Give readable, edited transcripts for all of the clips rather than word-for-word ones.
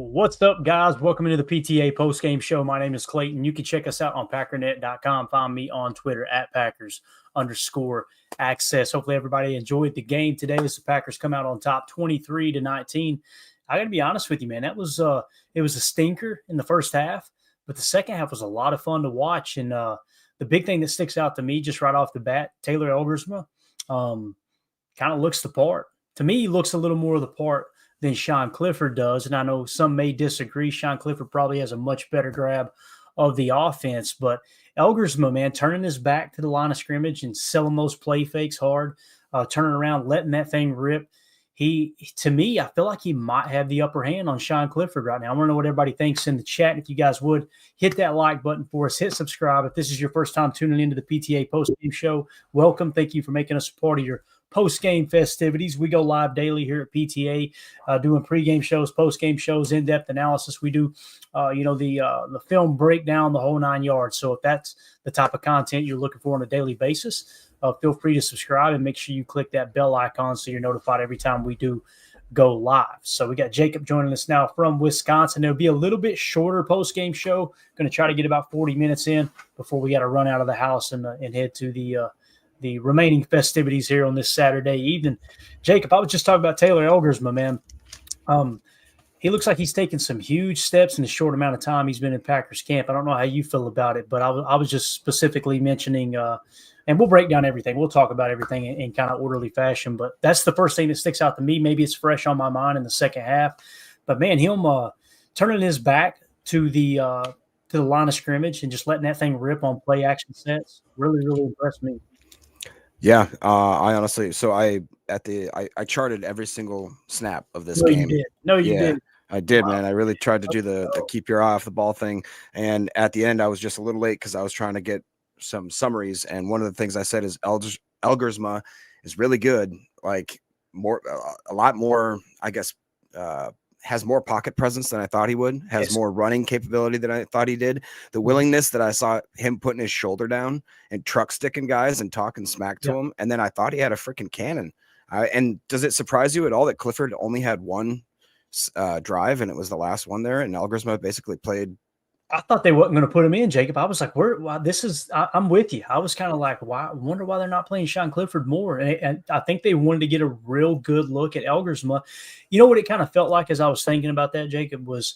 What's up, guys? Welcome into the PTA postgame show. My name is Clayton. You can check us out on Packernet.com. Find me on Twitter at Packers_access. Hopefully, everybody enjoyed the game today as the Packers come out on top 23-19. I got to be honest with you, man. It was a stinker in the first half, but the second half was a lot of fun to watch. And the big thing that sticks out to me just right off the bat, Taylor Elgersma kind of looks the part. To me, he looks a little more of the part than Sean Clifford does. And I know some may disagree. Sean Clifford probably has a much better grab of the offense. But Elgersma, man, turning his back to the line of scrimmage and selling those play fakes hard, turning around, letting that thing rip. To me, I feel like he might have the upper hand on Sean Clifford right now. I want to know what everybody thinks in the chat. If you guys would, hit that like button for us. Hit subscribe. If this is your first time tuning into the PTA post-game show, welcome. Thank you for making us a part of your post-game festivities. We go live daily here at PTA, doing pre-game shows, post-game shows, in-depth analysis. We do, the film breakdown, the whole 9 yards. So if that's the type of content you're looking for on a daily basis, feel free to subscribe and make sure you click that bell icon so you're notified every time we do go live. So we got Jacob joining us now from Wisconsin. There'll be a little bit shorter post-game show. Going to try to get about 40 minutes in before we got to run out of the house and head to the remaining festivities here on this Saturday evening. Jacob, I was just talking about Taylor Elgersma, man. He looks like he's taken some huge steps in the short amount of time he's been in Packers camp. I don't know how you feel about it, but I was just specifically mentioning, and we'll break down everything. We'll talk about everything in kind of orderly fashion, but that's the first thing that sticks out to me. Maybe it's fresh on my mind in the second half, but man, him turning his back to the line of scrimmage and just letting that thing rip on play action sets really, really impressed me. Yeah, I honestly, so I charted every single snap of this game. You did. No, you did. I did, man. I really tried to do the keep your eye off the ball thing. And at the end, I was just a little late because I was trying to get some summaries. And one of the things I said is Elgersma is really good, like a lot more, I guess, has more pocket presence than I thought he would, has more running capability than I thought he did. The willingness that I saw him putting his shoulder down and truck sticking guys and talking smack to him. And then I thought he had a freaking cannon. And does it surprise you at all that Clifford only had one drive and it was the last one there, and Elgersma basically played? I thought they wasn't going to put him in, Jacob. I was like, I'm with you. I was kind of like, I wonder why they're not playing Sean Clifford more. And I think they wanted to get a real good look at Elgersma. You know what it kind of felt like as I was thinking about that, Jacob, was,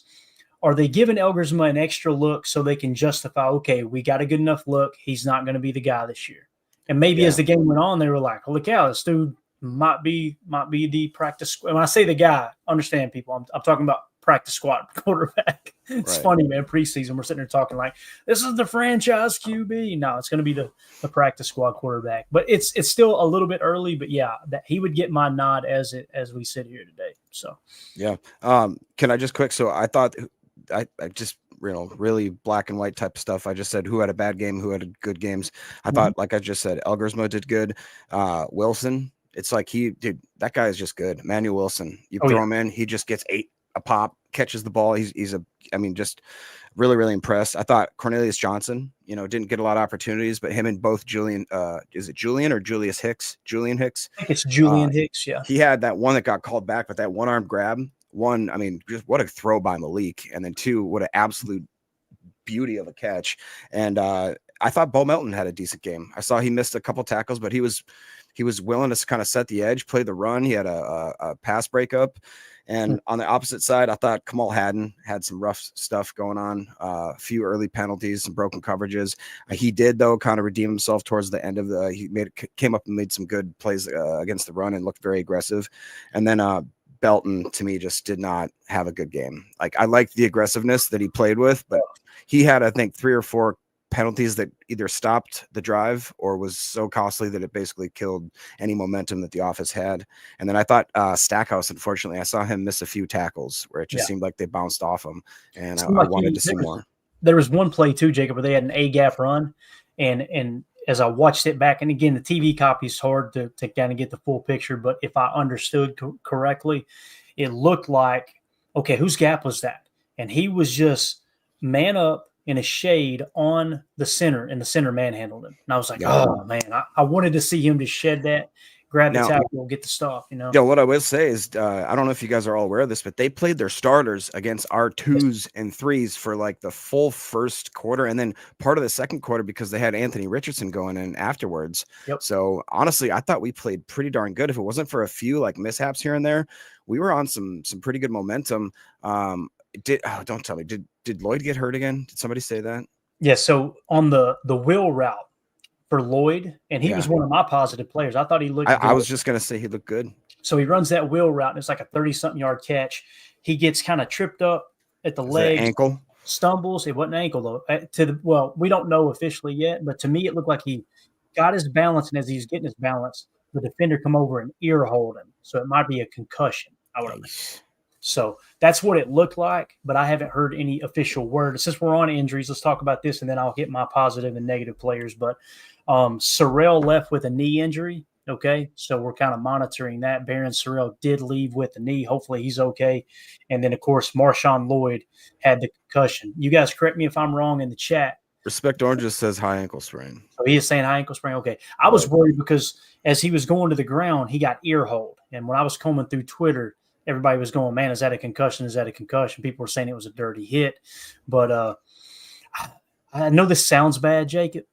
are they giving Elgersma an extra look so they can justify, okay, we got a good enough look. He's not going to be the guy this year. And maybe as the game went on, they were like, holy cow, this dude might be the practice. When I say the guy, understand people, I'm talking about practice squad quarterback. It's funny, man. Preseason, we're sitting there talking like, this is the franchise QB. No, it's going to be the practice squad quarterback. But it's still a little bit early. But yeah, that he would get my nod as we sit here today. So yeah. Can I just quick? So I thought I just really black and white type of stuff. I just said who had a bad game, who had good games. I thought, like I just said, Elgersma did good. Wilson, it's like that guy is just good. Emmanuel Wilson, you throw him in, he just gets 8 a pop, catches the ball. He's just really, really impressed. I thought Cornelius Johnson, didn't get a lot of opportunities, but him and both Julian, is it Julian or Julius Hicks? Julian Hicks. I think it's Julian Hicks. Yeah. He had that one that got called back, but that one arm grab, just what a throw by Malik. And then 2, what an absolute beauty of a catch. And I thought Bo Melton had a decent game. I saw he missed a couple tackles, but he was willing to kind of set the edge, play the run. He had a pass breakup. And on the opposite side, I thought Kamal Haddon had some rough stuff going on, a few early penalties, some broken coverages. He did, though, kind of redeem himself towards the end of came up and made some good plays against the run and looked very aggressive. And then Belton, to me, just did not have a good game. Like, I liked the aggressiveness that he played with, but he had, I think, 3 or 4 penalties that either stopped the drive or was so costly that it basically killed any momentum that the offense had. And then I thought Stackhouse, unfortunately, I saw him miss a few tackles where it just seemed like they bounced off him, and I wanted to see more. There was one play too, Jacob, where they had an A-gap run, and as I watched it back, and again, the TV copy is hard to kind of get the full picture, but if I understood correctly, it looked like, okay, whose gap was that? And he was just man up in a shade on the center, and the center manhandled him. And I was like, oh, man, I wanted to see him to shed that, grab the Now, tackle, get the stop. You know. yeah, what I will say is, I don't know if you guys are all aware of this, but they played their starters against our 2s and 3s for like the full first quarter and then part of the second quarter because they had Anthony Richardson going in afterwards. Yep. So honestly, I thought we played pretty darn good. If it wasn't for a few like mishaps here and there, we were on some pretty good momentum. Don't tell me, did Lloyd get hurt again? Did somebody say that? Yeah. So on the wheel route for Lloyd, and he was one of my positive players. I thought he looked good. I was just gonna say he looked good. So he runs that wheel route, and it's like a 30-something yard catch. He gets kind of tripped up at the leg, ankle, stumbles. It wasn't ankle though. Well, we don't know officially yet, but to me, it looked like he got his balance, and as he's getting his balance, the defender come over and ear hold him. So it might be a concussion. I would imagine. So that's what it looked like, but I haven't heard any official word. Since we're on injuries, let's talk about this, and then I'll get my positive and negative players. But Sorrell left with a knee injury. Okay, so we're kind of monitoring that. Baron Sorrell did leave with the knee. Hopefully he's okay. And then, of course, Marshawn Lloyd had the concussion. You guys correct me if I'm wrong in the chat. Respect Orange just says high ankle sprain. So he is saying high ankle sprain. Okay. I was worried because as he was going to the ground, he got ear hold. And when I was combing through Twitter, everybody was going, man, is that a concussion? Is that a concussion? People were saying it was a dirty hit. But I know this sounds bad, Jacob.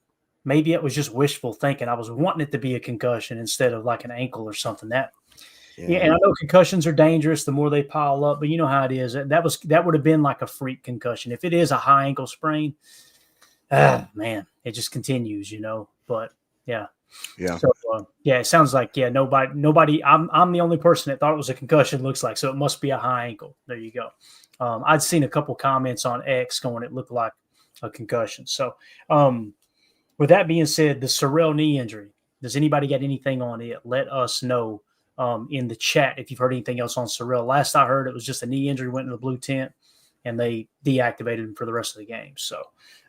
Maybe it was just wishful thinking. I was wanting it to be a concussion instead of like an ankle or something. Yeah, and I know concussions are dangerous the more they pile up, but you know how it is. That would have been like a freak concussion. If it is a high ankle sprain, man, it just continues, you know. But yeah. So it sounds like nobody. I'm the only person that thought it was a concussion. Looks like so it must be a high ankle. There you go. I'd seen a couple comments on X going it looked like a concussion. So with that being said, the Sorrell knee injury. Does anybody got anything on it? Let us know in the chat if you've heard anything else on Sorrell. Last I heard, it was just a knee injury, went in the blue tent, and they deactivated him for the rest of the game. So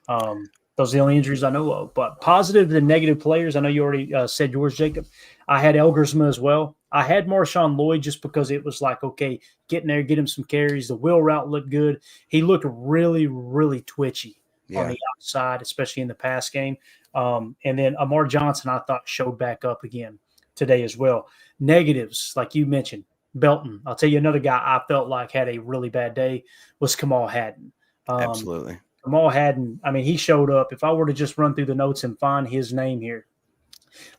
those are the only injuries I know of. But positive and negative players, I know you already said yours, Jacob. I had Elgersma as well. I had Marshawn Lloyd just because it was like, okay, get in there, get him some carries. The wheel route looked good. He looked really, really twitchy on the outside, especially in the pass game. And then Amar Johnson, I thought, showed back up again today as well. Negatives, like you mentioned, Belton. I'll tell you another guy I felt like had a really bad day was Kamal Hadden. Absolutely. Kamal Hadden, I mean, he showed up. If I were to just run through the notes and find his name here,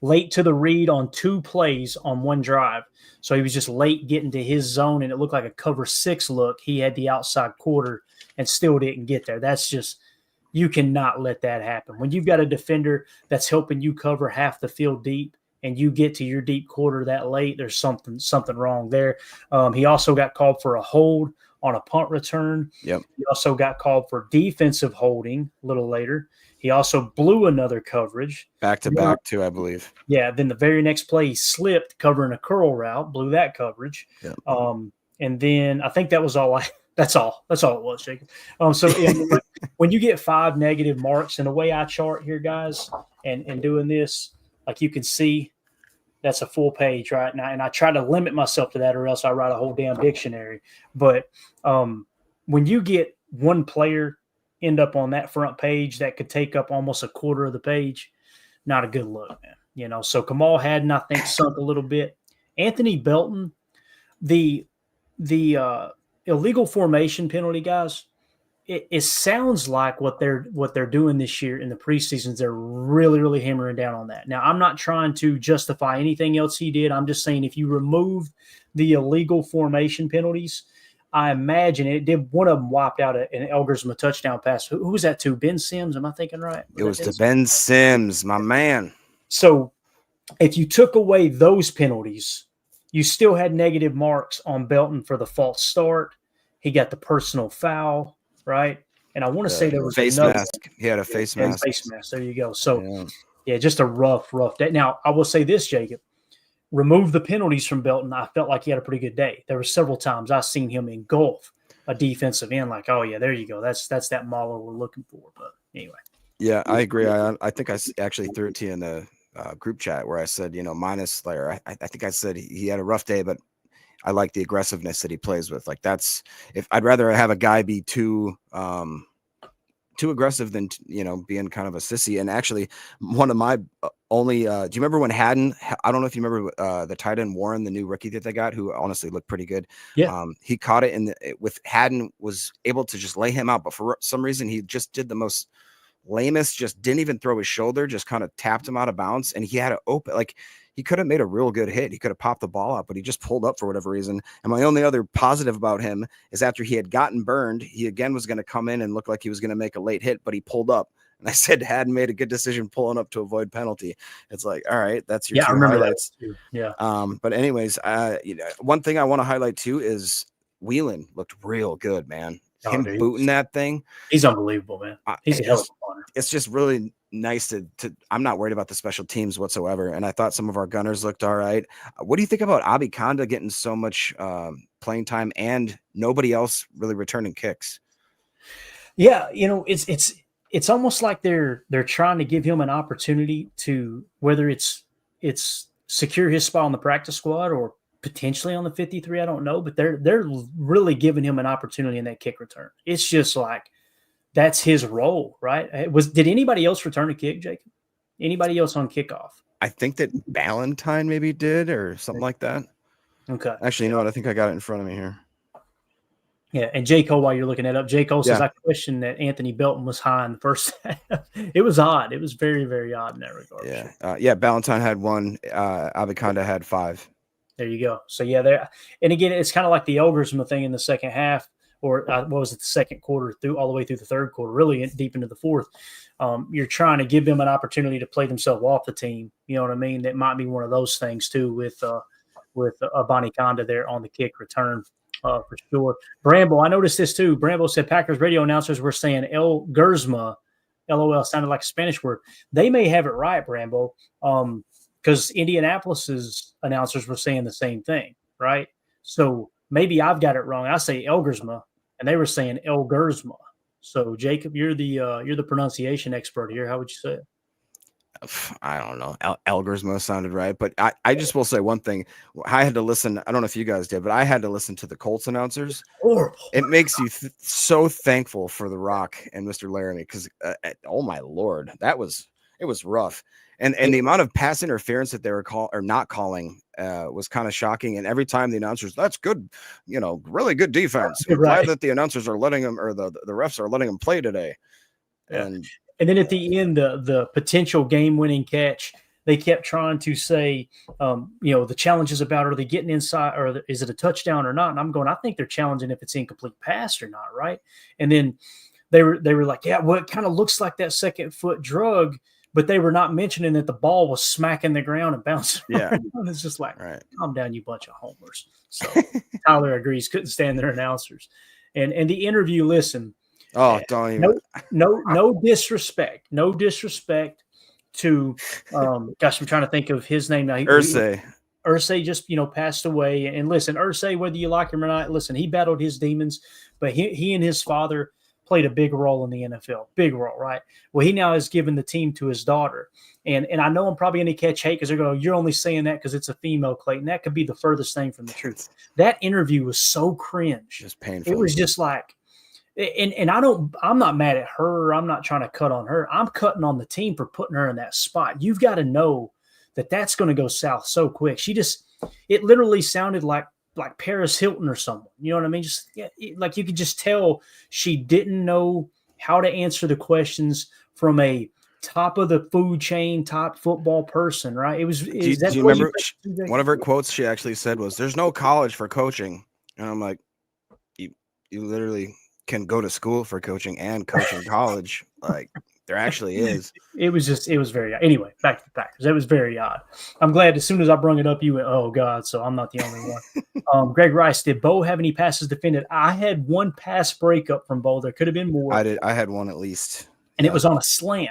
late to the read on 2 plays on 1 drive. So he was just late getting to his zone, and it looked like a cover 6 look. He had the outside quarter and still didn't get there. That's just – you cannot let that happen. When you've got a defender that's helping you cover half the field deep and you get to your deep quarter that late, there's something wrong there. He also got called for a hold on a punt return. Yep. He also got called for defensive holding a little later. He also blew another coverage. Back-to-back, too, I believe. Yeah, then the very next play, he slipped covering a curl route, blew that coverage. Yep. And then I think that was all that's all it was, Jacob. When you get 5 negative marks, and the way I chart here, guys, and doing this, like you can see, that's a full page right now. And I try to limit myself to that or else I write a whole damn dictionary. But when you get one player end up on that front page that could take up almost a quarter of the page, not a good look, man. You know, so Kamal Hadden, I think, sunk a little bit. Anthony Belton, the illegal formation penalty, guys, it sounds like what they're doing this year in the preseasons. They're really, really hammering down on that. Now, I'm not trying to justify anything else he did. I'm just saying if you remove the illegal formation penalties, I imagine it did. One of them wiped out an Elgersma touchdown pass. Who was that to? Ben Sims? Am I thinking right? It was to Ben Sims, my man. So if you took away those penalties, you still had negative marks on Belton for the false start. He got the personal foul, right? And I want to say there was face mask. He had a face mask. Face mask. There you go. So, yeah, just a rough day. Now, I will say this, Jacob. Remove the penalties from Belton. I felt like he had a pretty good day. There were several times I've seen him engulf a defensive end like, oh, yeah, there you go. That's that Mauler we're looking for. But anyway. Yeah, I agree. I think I actually threw it to you in the group chat where I said, minus Slayer. I think I said he had a rough day, but I like the aggressiveness that he plays with. Like if I'd rather have a guy be too too aggressive than, being kind of a sissy. And actually, one of my only, do you remember when Haddon, I don't know if you remember the tight end Warren, the new rookie that they got, who honestly looked pretty good. Yeah. He caught it with Haddon, was able to just lay him out. But for some reason, he just did the most lamest, just didn't even throw his shoulder, just kind of tapped him out of bounds. And he had to open, like, he could have made a real good hit. He could have popped the ball up, but he just pulled up for whatever reason. And my only other positive about him is after he had gotten burned, he again was going to come in and look like he was going to make a late hit, but he pulled up. And I said, hadn't made a good decision pulling up to avoid penalty. It's like, all right, that's your two highlights. Too. Yeah. But anyways, one thing I want to highlight too is Whelan looked real good, man. Him booting that thing. He's unbelievable, man. He's a hell of a punter. It's just really nice to I'm not worried about the special teams whatsoever. And I thought some of our gunners looked all right. What do you think about Abikonda getting so much playing time and nobody else really returning kicks? Yeah, it's almost like they're trying to give him an opportunity to, whether it's secure his spot on the practice squad or potentially on the 53, I don't know, but they're really giving him an opportunity in that kick return. It's just like that's his role, right? Did anybody else return a kick, Jacob? Anybody else on kickoff? I think that Ballantyne maybe did or something like that. Okay. Actually, you know what? I think I got it in front of me here. Yeah, and J. Cole, while you're looking that up, J. Cole says, I question that Anthony Belton was high in the first half. It was odd. It was very, very odd in that regard. Yeah. Ballantyne had 1. Abikonda had 5. There you go. So, yeah, there. And again, it's kind of like the Elgersma thing in the second half, or what was it, the second quarter through all the way through the third quarter, really deep into the fourth. You're trying to give them an opportunity to play themselves off the team. You know what I mean? That might be one of those things too with Abikonda there on the kick return for sure. Bramble, I noticed this too. Bramble said Packers radio announcers were saying El Gersma, LOL, sounded like a Spanish word. They may have it right, Bramble, because Indianapolis's announcers were saying the same thing, right? So maybe I've got it wrong. I say El Gersma, and they were saying El Gersma. So Jacob, you're the pronunciation expert here. How would you say it? I don't know. Elgersma sounded right, but I just will say one thing. I had to listen. I don't know if you guys did, but I had to listen to the Colts announcers. Horrible. It makes you so thankful for The Rock and Mr. Laramie because, oh my Lord, it was rough. And the amount of pass interference that they were not calling was kind of shocking. And every time the announcers, that's good, really good defense. We're glad that the announcers are letting them, or the refs are letting them play today. Yeah. And then at the end, the potential game-winning catch, they kept trying to say, the challenges about, are they getting inside, or is it a touchdown or not? And I'm going, I think they're challenging if it's incomplete pass or not, right? And then they were like, yeah, well, it kind of looks like that second foot drug, but they were not mentioning that the ball was smacking the ground and bouncing. Yeah, it's just like, calm down, you bunch of homers. So Tyler agrees, couldn't stand their announcers, and the interview. Listen. Oh, don't even. No disrespect. No disrespect to, gosh, I'm trying to think of his name now. Irsay just, passed away. And listen, Irsay, whether you like him or not, listen, he battled his demons, but he and his father played a big role in the NFL. Big role, right? Well, he now has given the team to his daughter. And I know I'm probably going to catch hate because they're going, you're only saying that because it's a female, Clayton. That could be the furthest thing from the truth. That interview was so cringe. Just painful. It was just like, and I'm not mad at her. I'm not trying to cut on her. I'm cutting on the team for putting her in that spot. You've got to know that that's going to go south so quick. It literally sounded like Paris Hilton or someone. You know what I mean? Like you could just tell she didn't know how to answer the questions from a top of the food chain, top football person, right? It was. Do you remember one of her quotes? She actually said was, "There's no college for coaching," and I'm like, you literally can go to school for coaching and coach in college. Like there actually is. It was very odd. Anyway, back to the Packers. It was very odd. I'm glad as soon as I brung it up, you went, oh God, so I'm not the only one. Greg Rice, did Bo have any passes defended? I had one pass breakup from Bo. There could have been more. I did. I had one at least. And it was on a slant.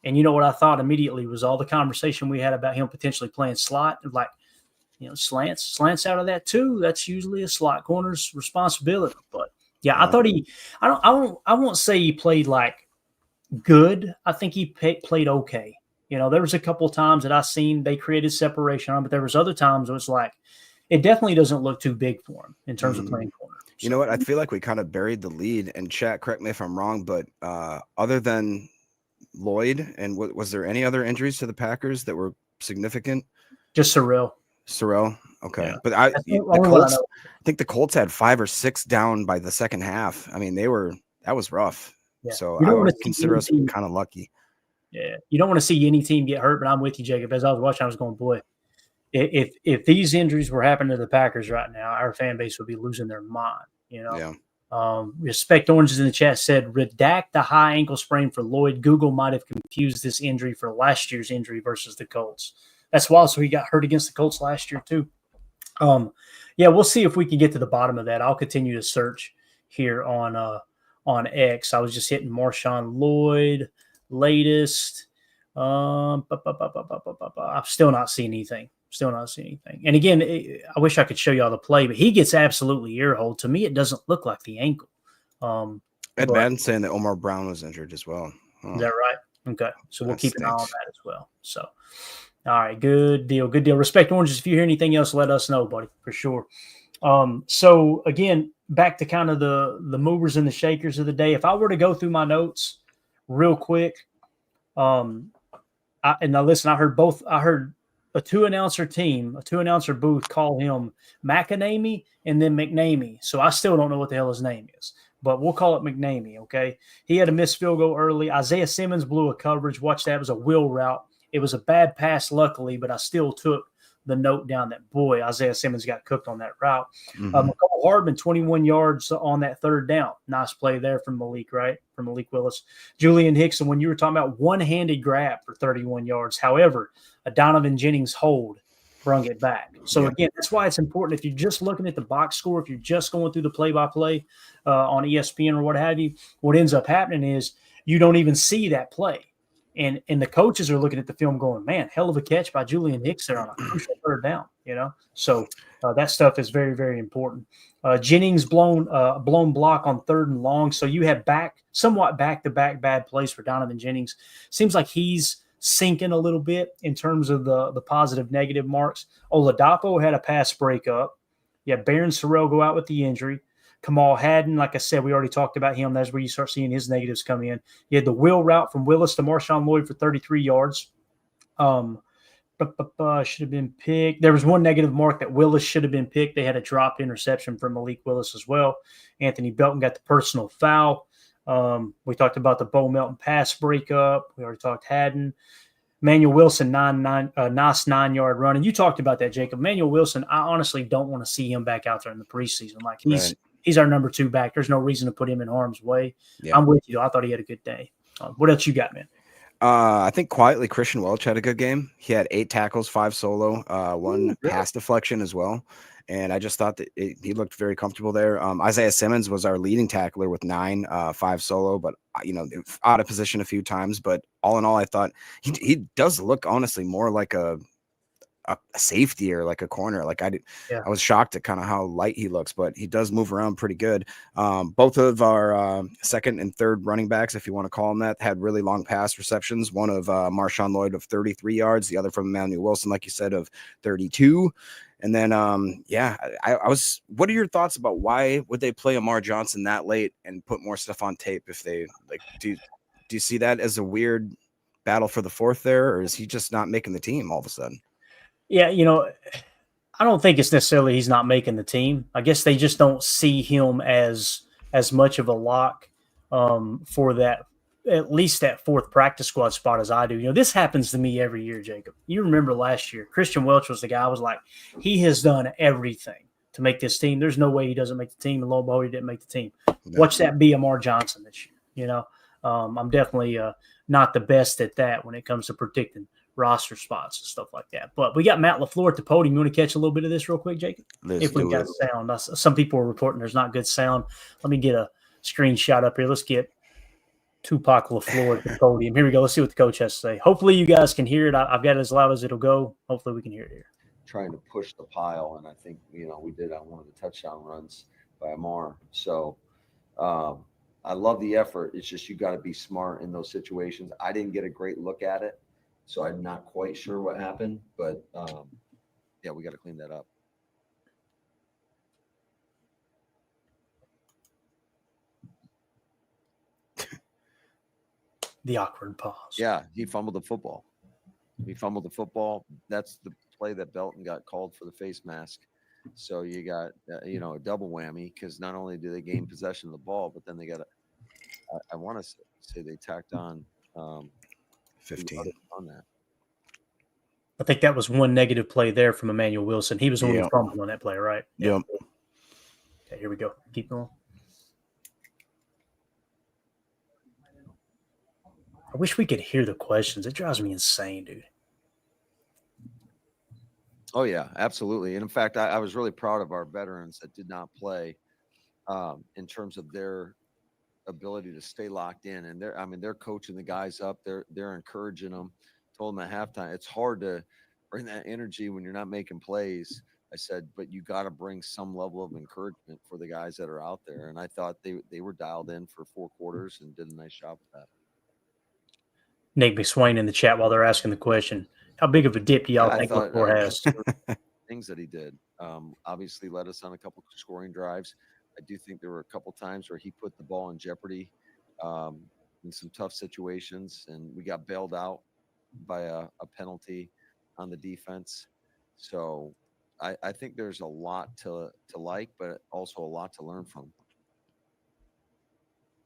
And you know what I thought immediately was all the conversation we had about him potentially playing slot. Like, slants out of that too. That's usually a slot corner's responsibility. But yeah, I thought I won't say he played like good. I think he played okay. There was a couple of times that I seen they created separation on, but there was other times it was like, it definitely doesn't look too big for him in terms of playing corner. You know what? I feel like we kind of buried the lead. And chat, correct me if I'm wrong, but other than Lloyd, and was there any other injuries to the Packers that were significant? Just Sorrell. Okay. Yeah. But That's the the only one I Colts, know. I think the Colts had 5 or 6 down by the second half. I mean, that was rough. Yeah. So You I don't want would to see consider any us team. kind of lucky. Yeah. You don't want to see any team get hurt, but I'm with you, Jacob. As I was watching, I was going, boy, if these injuries were happening to the Packers right now, our fan base would be losing their mind. Yeah. Respect Oranges in the chat said, redact the high ankle sprain for Lloyd. Google might have confused this injury for last year's injury versus the Colts. That's wild. So he got hurt against the Colts last year too. Yeah, we'll see if we can get to the bottom of that. I'll continue to search here on X. I was just hitting Marshawn Lloyd latest. I've still not seen anything. And again, I wish I could show you all the play, but he gets absolutely earholed. To me, it doesn't look like the ankle. Ed Madden saying that Omar Brown was injured as well. Is that right? Okay. So we'll keep an eye on stinks. that as well. So, all right. Good deal. Respect Oranges. If you hear anything else, let us know, buddy, for sure. So again, back to kind of the movers and the shakers of the day. If I were to go through my notes real quick, and now listen, I heard a two-announcer booth call him McAnamey and then McNamee. So I still don't know what the hell his name is, but we'll call it McNamee, okay? He had a missed field goal early. Isaiah Simmons blew a coverage. Watch that. It was a wheel route. It was a bad pass, luckily, but I still took the note down that, boy, Isaiah Simmons got cooked on that route. Mm-hmm. McCall Hardman, 21 yards on that third down. Nice play there from Malik, right? From Malik Willis. Julian Hickson, when you were talking about one-handed grab for 31 yards. However, a Donovan Jennings hold brung it back. So, again, that's why it's important. If you're just looking at the box score, if you're just going through the play-by-play on ESPN or what have you, what ends up happening is you don't even see that play. And the coaches are looking at the film going, man, hell of a catch by Julian Hicks there on a crucial third down, So that stuff is very, very important. Jennings blown block on third and long. So you have somewhat back-to-back bad plays for Donovan Jennings. Seems like he's sinking a little bit in terms of the positive-negative marks. Oladapo had a pass breakup. Yeah, Baron Sorrell go out with the injury. Kamal Haddon, like I said, we already talked about him. That's where you start seeing his negatives come in. You had the wheel route from Willis to Marshawn Lloyd for 33 yards. Should have been picked. There was one negative mark that Willis should have been picked. They had a dropped interception from Malik Willis as well. Anthony Belton got the personal foul. We talked about the Bo Melton pass breakup. We already talked Haddon. Manuel Wilson, nice 9-yard run. And you talked about that, Jacob. Manuel Wilson, I honestly don't want to see him back out there in the preseason. Like he's our number 2 back. There's no reason to put him in harm's way. Yeah. I'm with you, though. I thought he had a good day. What else you got, man? I think quietly Christian Welch had a good game. He had 8 tackles, 5 solo, 1 pass deflection as well. And I just thought that he looked very comfortable there. Isaiah Simmons was our leading tackler with 9, 5 solo, but out of position a few times. But all in all, I thought he does look honestly more like a safety or like a corner. Like I was shocked at kind of how light he looks, but he does move around pretty good. Both of our second and third running backs, if you want to call them that, had really long pass receptions. One of Marshawn Lloyd of 33 yards, the other from Emmanuel Wilson, like you said, of 32. And then, what are your thoughts about why would they play Amar Johnson that late and put more stuff on tape? If they do you see that as a weird battle for the fourth there, or is he just not making the team all of a sudden? Yeah, I don't think it's necessarily he's not making the team. I guess they just don't see him as much of a lock for that, at least that 4th practice squad spot as I do. This happens to me every year, Jacob. You remember last year, Christian Welch was the guy I was like, he has done everything to make this team. There's no way he doesn't make the team. And lo and behold, he didn't make the team. No. Watch that be Amar Johnson this year. I'm definitely not the best at that when it comes to predicting roster spots and stuff like that. But we got Matt Laflur at the podium. You want to catch a little bit of this real quick, Jacob? If we got sound. Some people are reporting there's not good sound. Let me get a screenshot up here. Let's get Tupac Lafleur at the podium. Here we go. Let's see what the coach has to say. Hopefully you guys can hear it. I've got it as loud as it'll go. Hopefully we can hear it here. Trying to push the pile, and I think, we did on one of the touchdown runs by Amar. So I love the effort. It's just you got to be smart in those situations. I didn't get a great look at it, so I'm not quite sure what happened. But, we got to clean that up. The awkward pause. Yeah, he fumbled the football. That's the play that Belton got called for the face mask. So you got, a double whammy because not only do they gain possession of the ball, but then they got I want to say they tacked on 15 on that. I think that was one negative play there from Emmanuel Wilson. He was the one who fumbled on that play, right? Yep. Okay, here we go. Keep going. I wish we could hear the questions. It drives me insane, dude. Oh, yeah, absolutely. And in fact, I was really proud of our veterans that did not play in terms of their ability to stay locked in. And they're coaching the guys up. They're encouraging them. Told them at halftime, it's hard to bring that energy when you're not making plays. I said, but you got to bring some level of encouragement for the guys that are out there. And I thought they were dialed in for 4 quarters and did a nice job with that. Nick McSwain in the chat while they're asking the question. How big of a dip do y'all think Laflur has? Things that he did. Obviously led us on a couple scoring drives. I do think there were a couple times where he put the ball in jeopardy in some tough situations, and we got bailed out by a penalty on the defense. So I think there's a lot to like, but also a lot to learn from.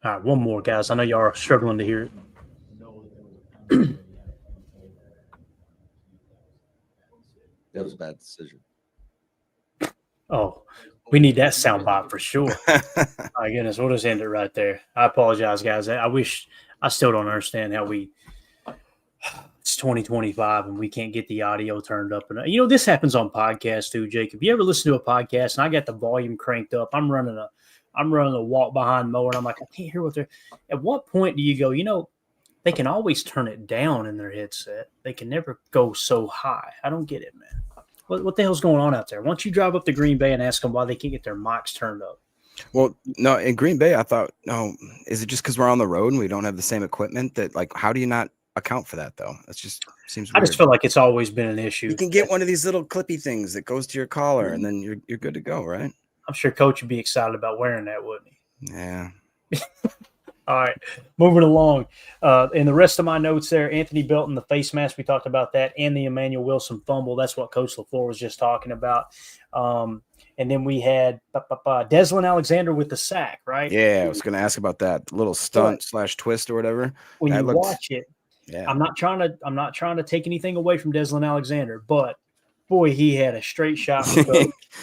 All right, one more, guys. I know y'all are struggling to hear it. That was a bad decision. Oh, we need that soundbite for sure. My goodness, we'll just end it right there. I apologize, guys. I still don't understand how it's 2025 and we can't get the audio turned up. And this happens on podcasts too, Jacob. You ever listen to a podcast and I got the volume cranked up? I'm running a walk behind mower and I'm like, I can't hear what they're. At what point do you go? They can always turn it down in their headset. They can never go so high. I don't get it, man. What the hell's going on out there? Why don't you drive up to Green Bay and ask them why they can't get their mics turned up? Well, no, in Green Bay, I thought, no, is it just because we're on the road and we don't have the same equipment that, like, how do you not account for that, though? That just seems weird. I just feel like it's always been an issue. You can get one of these little clippy things that goes to your collar and then you're good to go, right? I'm sure Coach would be excited about wearing that, wouldn't he? Yeah. All right, moving along. In the rest of my notes there, Anthony Belton, the face mask, we talked about that, and the Emmanuel Wilson fumble. That's what Coach Laflur was just talking about. And then we had Deslin Alexander with the sack, right? Yeah, I was going to ask about that little stunt / twist or whatever. When you watch it, yeah. I'm not trying to take anything away from Deslin Alexander, but boy, he had a straight shot.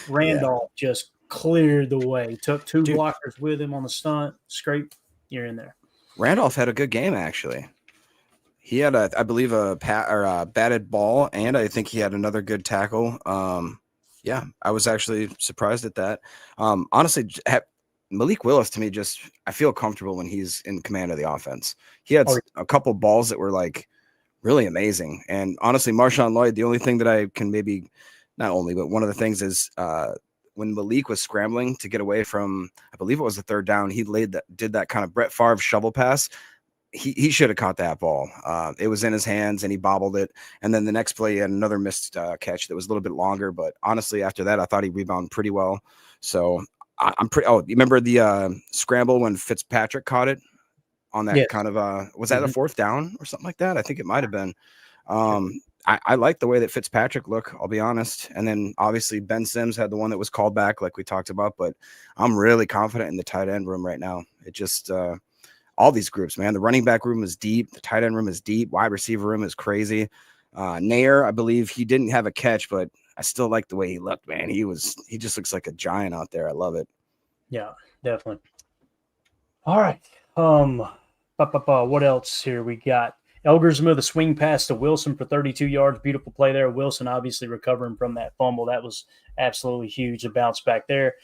Randolph just cleared the way. Took 2 blockers with him on the stunt. Scrape. You're in there. Randolph had a good game, actually. He had I believe a batted ball, and I think he had another good tackle. Yeah, I was actually surprised at that. Honestly, Malik Willis, to me, I feel comfortable when he's in command of the offense. He had a couple balls that were like really amazing. And honestly, Marshawn Lloyd, the only thing that I can not only, but one of the things is when Malik was scrambling to get away from, I believe it was the 3rd down, he did that kind of Brett Favre shovel pass. He should have caught that ball. It was in his hands and he bobbled it. And then the next play, he had another missed catch that was a little bit longer. But honestly, after that, I thought he rebounded pretty well. So I'm pretty. Oh, you remember the scramble when Fitzpatrick caught it on that kind of was that a 4th down or something like that? I think it might have been. I like the way that Fitzpatrick looked, I'll be honest. And then obviously Ben Sims had the one that was called back like we talked about, but I'm really confident in the tight end room right now. It just all these groups, man. The running back room is deep. The tight end room is deep. Wide receiver room is crazy. Nair, I believe he didn't have a catch, but I still like the way he looked, man. He just looks like a giant out there. I love it. Yeah, definitely. All right. What else here we got? Elgersma, the swing pass to Wilson for 32 yards. Beautiful play there. Wilson obviously recovering from that fumble. That was absolutely huge. A bounce back there.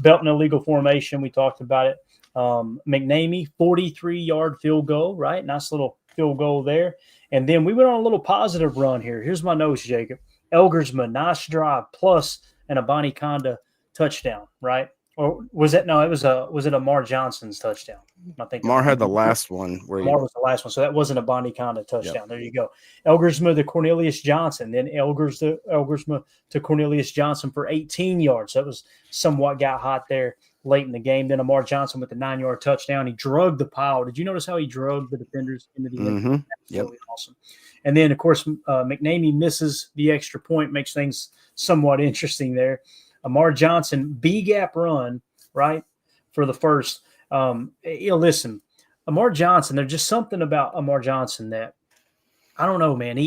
Belton illegal formation. We talked about it. McNamee, 43-yard field goal, right? Nice little field goal there. And then we went on a little positive run here. Here's my notes, Jacob. Elgersma, nice drive, plus an Abani Conda touchdown, right? Or was it? No, was it Amar Johnson's touchdown? I think Amar had the last one. Amar was the last one, so that wasn't a Bonnie Conda touchdown. Yep. There you go. Elgersma to Cornelius Johnson, then Elgersma to Cornelius Johnson for 18 yards. That was somewhat got hot there. late in the game. Then Amar Johnson with the 9-yard touchdown. He drugged the pile. Did you notice how he drugged the defenders into the end? Mm-hmm. Absolutely awesome. And then, of course, McNamee misses the extra point, makes things somewhat interesting there. Amar Johnson, B-gap run, right, for the first. Listen, Amar Johnson, there's just something about Amar Johnson that, I don't know, man.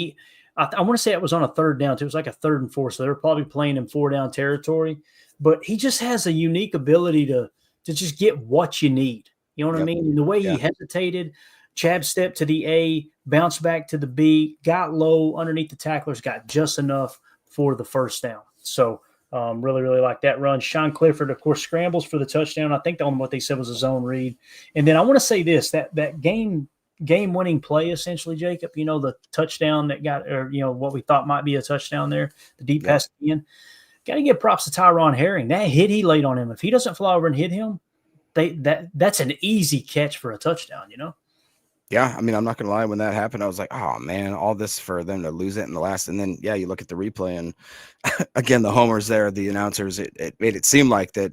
I want to say it was on a third down, too. It was like a 3rd and 4, so they were probably playing in 4-down territory. But he just has a unique ability to just get what you need. You know what I mean? And the way he hesitated, jab step to the A, bounce back to the B, got low underneath the tacklers, got just enough for the first down. So really, really like that run. Sean Clifford, of course, scrambles for the touchdown. I think what they said was a zone read. And then I want to say this, that game-winning play, essentially, Jacob, the touchdown that got, or, what we thought might be a touchdown there, the deep pass in. Got to give props to Tyron Herring. That hit he laid on him. If he doesn't fly over and hit him, that's an easy catch for a touchdown, Yeah, I mean, I'm not going to lie. When that happened, I was like, oh, man, all this for them to lose it in the last. And then, you look at the replay, and again, the homers there, the announcers, it made it seem like that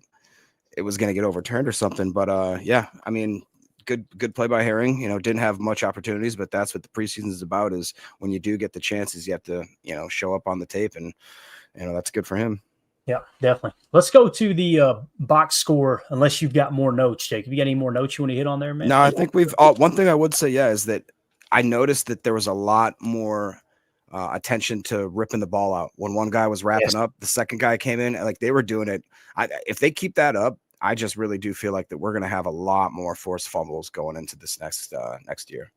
it was going to get overturned or something. But, I mean, good play by Herring. Didn't have much opportunities, but that's what the preseason is about, is when you do get the chances, you have to, show up on the tape, and, that's good for him. Yeah, definitely. Let's go to the box score, unless you've got more notes, Jake. Have you got any more notes you want to hit on there, man? No, I think we've one thing I would say, is that I noticed that there was a lot more attention to ripping the ball out. When one guy was wrapping up, the second guy came in, and like they were doing it. If they keep that up, I just really do feel like that we're going to have a lot more forced fumbles going into this next year.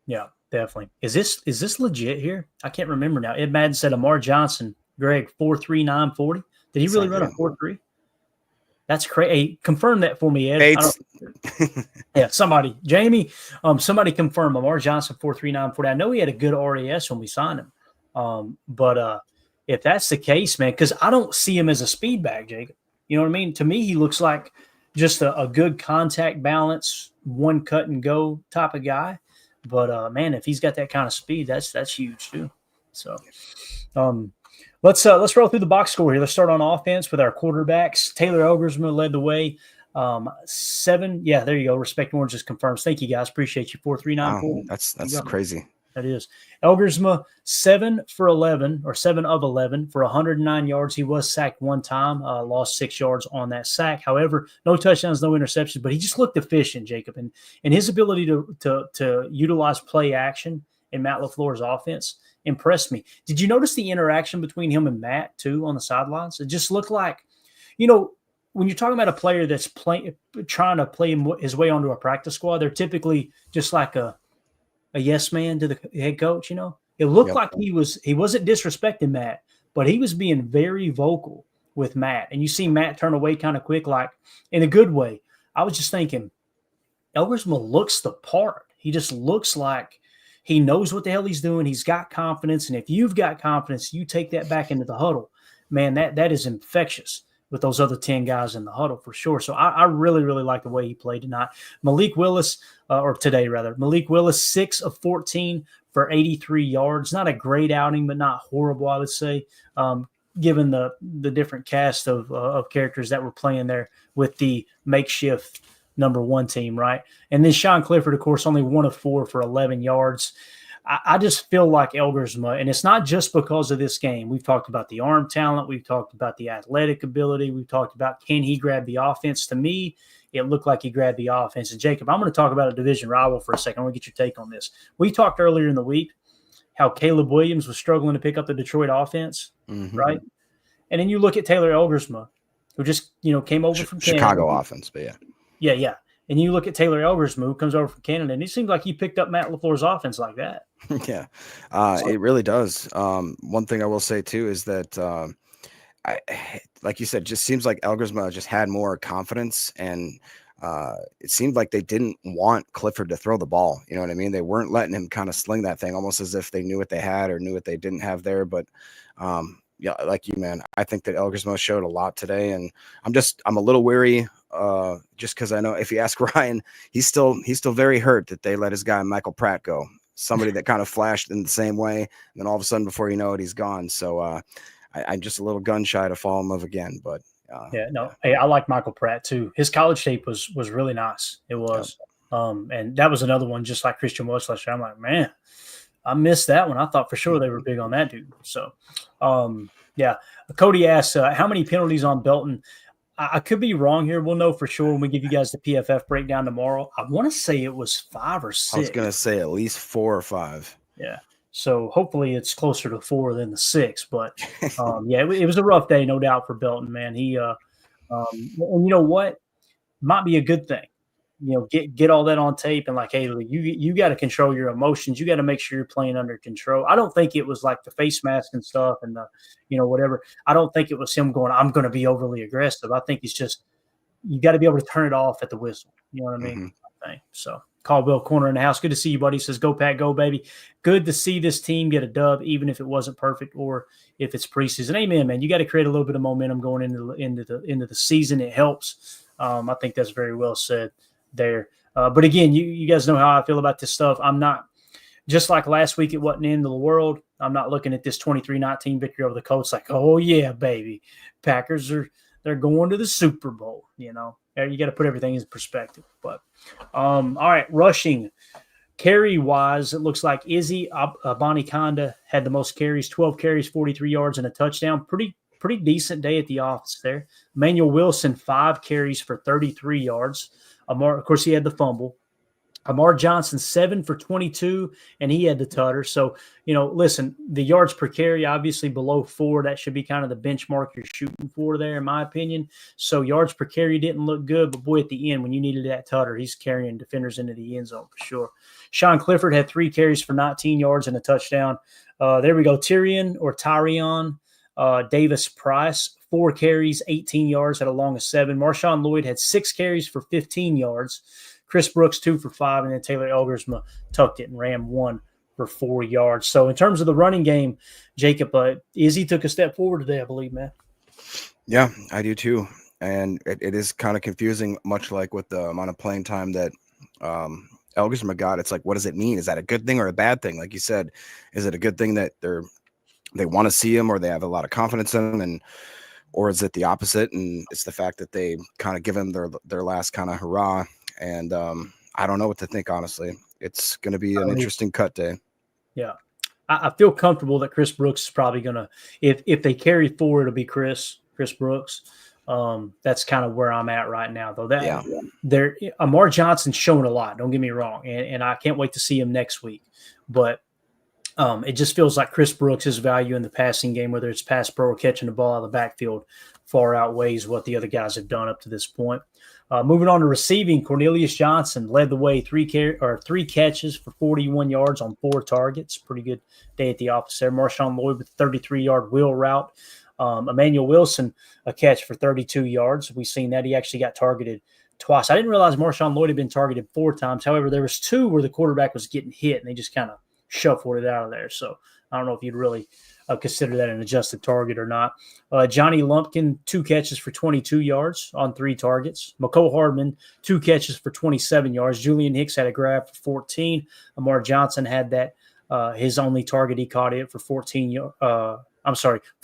Yeah, definitely. Is this legit here? I can't remember now. Ed Madden said Amar Johnson, Greg, 4.3940. Did he really run a 4.3? That's crazy. Hey, confirm that for me, Ed. Yeah, somebody, Jamie, somebody confirm Amar Johnson 4.3940. I know he had a good RAS when we signed him, but if that's the case, man, because I don't see him as a speed back, Jacob. You know what I mean? To me, he looks like just a good contact balance, one cut and go type of guy. But man, if he's got that kind of speed, that's huge too. So, let's roll through the box score here. Let's start on offense with our quarterbacks. Taylor Elgersma led the way. 7. Yeah, there you go. Respect Orange just confirms. Thank you, guys. Appreciate you. 4.3940. Wow, that's crazy. That is. Elgersma, 7 of 11 for 109 yards. He was sacked one time, lost 6 yards on that sack. However, no touchdowns, no interceptions, but he just looked efficient, Jacob. And his ability to utilize play action in Matt Lafleur's offense impressed me. Did you notice the interaction between him and Matt, too, on the sidelines? It just looked like, when you're talking about a player that's trying to play his way onto a practice squad, they're typically just like a yes man to the head coach. It looked like he wasn't disrespecting Matt, but he was being very vocal with Matt. And you see Matt turn away kind of quick, like in a good way. I was just thinking, Elgersma looks the part. He just looks like he knows what the hell he's doing. He's got confidence. And if you've got confidence, you take that back into the huddle. Man, that is infectious with those other 10 guys in the huddle for sure. So I really, really like the way he played tonight. Malik Willis, 6 of 14 for 83 yards. Not a great outing, but not horrible, I would say, given the different cast of characters that were playing there with the makeshift number 1 team, right? And then Sean Clifford, of course, only 1 of 4 for 11 yards. I just feel like Elgersma, and it's not just because of this game. We've talked about the arm talent. We've talked about the athletic ability. We've talked about, can he grab the offense? To me, it looked like he grabbed the offense. And, Jacob, I'm going to talk about a division rival for a second. I want to get your take on this. We talked earlier in the week how Caleb Williams was struggling to pick up the Detroit offense, right? And then you look at Taylor Elgersma, who just, came over from Chicago Canada. Offense, but yeah. Yeah. And you look at Taylor Elgersma, who comes over from Canada, and it seems like he picked up Matt LaFleur's offense like that. Yeah, it really does. One thing I will say, too, is that, like you said, just seems like Elgersma just had more confidence, and it seemed like they didn't want Clifford to throw the ball. You know what I mean? They weren't letting him kind of sling that thing, almost as if they knew what they had or knew what they didn't have there. But yeah, like you, man, I think that Elgersma showed a lot today, and I'm a little weary. Just because I know if you ask Ryan, he's still very hurt that they let his guy Michael Pratt go. Somebody that kind of flashed in the same way, and then all of a sudden, before you know it, he's gone. So I'm just a little gun shy to fall in love again. But Yeah, no, hey, I like Michael Pratt too. His college tape was really nice. It was, and that was another one just like Christian Welch last year. I'm like, man, I missed that one. I thought for sure they were big on that dude. So, yeah. Cody asks, how many penalties on Belton? I could be wrong here. We'll know for sure when we give you guys the PFF breakdown tomorrow. I want to say it was 5 or 6. I was going to say at least 4 or 5. Yeah. So hopefully it's closer to 4 than the 6. But yeah, it was a rough day, no doubt, for Belton, man. He and you know what? Might be a good thing. You know, get all that on tape and like, hey, you got to control your emotions. You got to make sure you're playing under control. I don't think it was like the face mask and stuff and the, whatever. I don't think it was him going, I'm going to be overly aggressive. I think it's just you got to be able to turn it off at the whistle. You know what I mean? Mm-hmm. So Caldwell Corner in the house. Good to see you, buddy. Says go Pack, go baby. Good to see this team get a dub, even if it wasn't perfect or if it's preseason. Amen, man. You got to create a little bit of momentum going into the season. It helps. I think that's very well said there. But again, you guys know how I feel about this stuff. I'm not just like last week. It wasn't the end of the world. I'm not looking at this 23-19 victory over the Colts like, oh yeah, baby, Packers they're going to the Super Bowl. You got to put everything in perspective. But all right, rushing carry wise, it looks like Izzy Abanikanda had the most carries, 12 carries, 43 yards, and a touchdown. Pretty decent day at the office there. Emmanuel Wilson, 5 carries for 33 yards. Of course, he had the fumble. Amar Johnson, 7 for 22, and he had the tutter. So, listen, the yards per carry, obviously below 4, that should be kind of the benchmark you're shooting for there, in my opinion. So yards per carry didn't look good, but boy, at the end, when you needed that tutter, he's carrying defenders into the end zone for sure. Sean Clifford had 3 carries for 19 yards and a touchdown. There we go. Tyrion Davis Price, 4 carries, 18 yards, had a long of 7. Marshawn Lloyd had 6 carries for 15 yards. Chris Brooks, 2 for 5, and then Taylor Elgersma tucked it and ran 1 for 4 yards. So in terms of the running game, Jacob, Izzy took a step forward today, I believe, man. Yeah, I do too. And it is kind of confusing, much like with the amount of playing time that Elgersma got. It's like, what does it mean? Is that a good thing or a bad thing? Like you said, is it a good thing that they want to see him or they have a lot of confidence in him, or is it the opposite? And it's the fact that they kind of give him their last kind of hurrah. And I don't know what to think, honestly. It's going to be an interesting cut day. Yeah. I feel comfortable that Chris Brooks is probably going to, if they carry forward, it'll be Chris Brooks. That's kind of where I'm at right now, though. Amar Johnson's shown a lot. Don't get me wrong. And I can't wait to see him next week. But it just feels like Chris Brooks' value in the passing game, whether it's pass pro or catching the ball out of the backfield, far outweighs what the other guys have done up to this point. Moving on to receiving, Cornelius Johnson led the way, 3 catches for 41 yards on 4 targets. Pretty good day at the office there. Marshawn Lloyd with a 33-yard wheel route. Emmanuel Wilson, a catch for 32 yards. We've seen that. He actually got targeted twice. I didn't realize Marshawn Lloyd had been targeted 4 times. However, there was 2 where the quarterback was getting hit, and they just kind of shuffled it out of there. So I don't know if you'd really consider that an adjusted target or not. Johnny Lumpkin, 2 catches for 22 yards on 3 targets. McCole Hardman, 2 catches for 27 yards. Julian Hicks had a grab for 14. Amar Johnson had that his only target. He caught it for for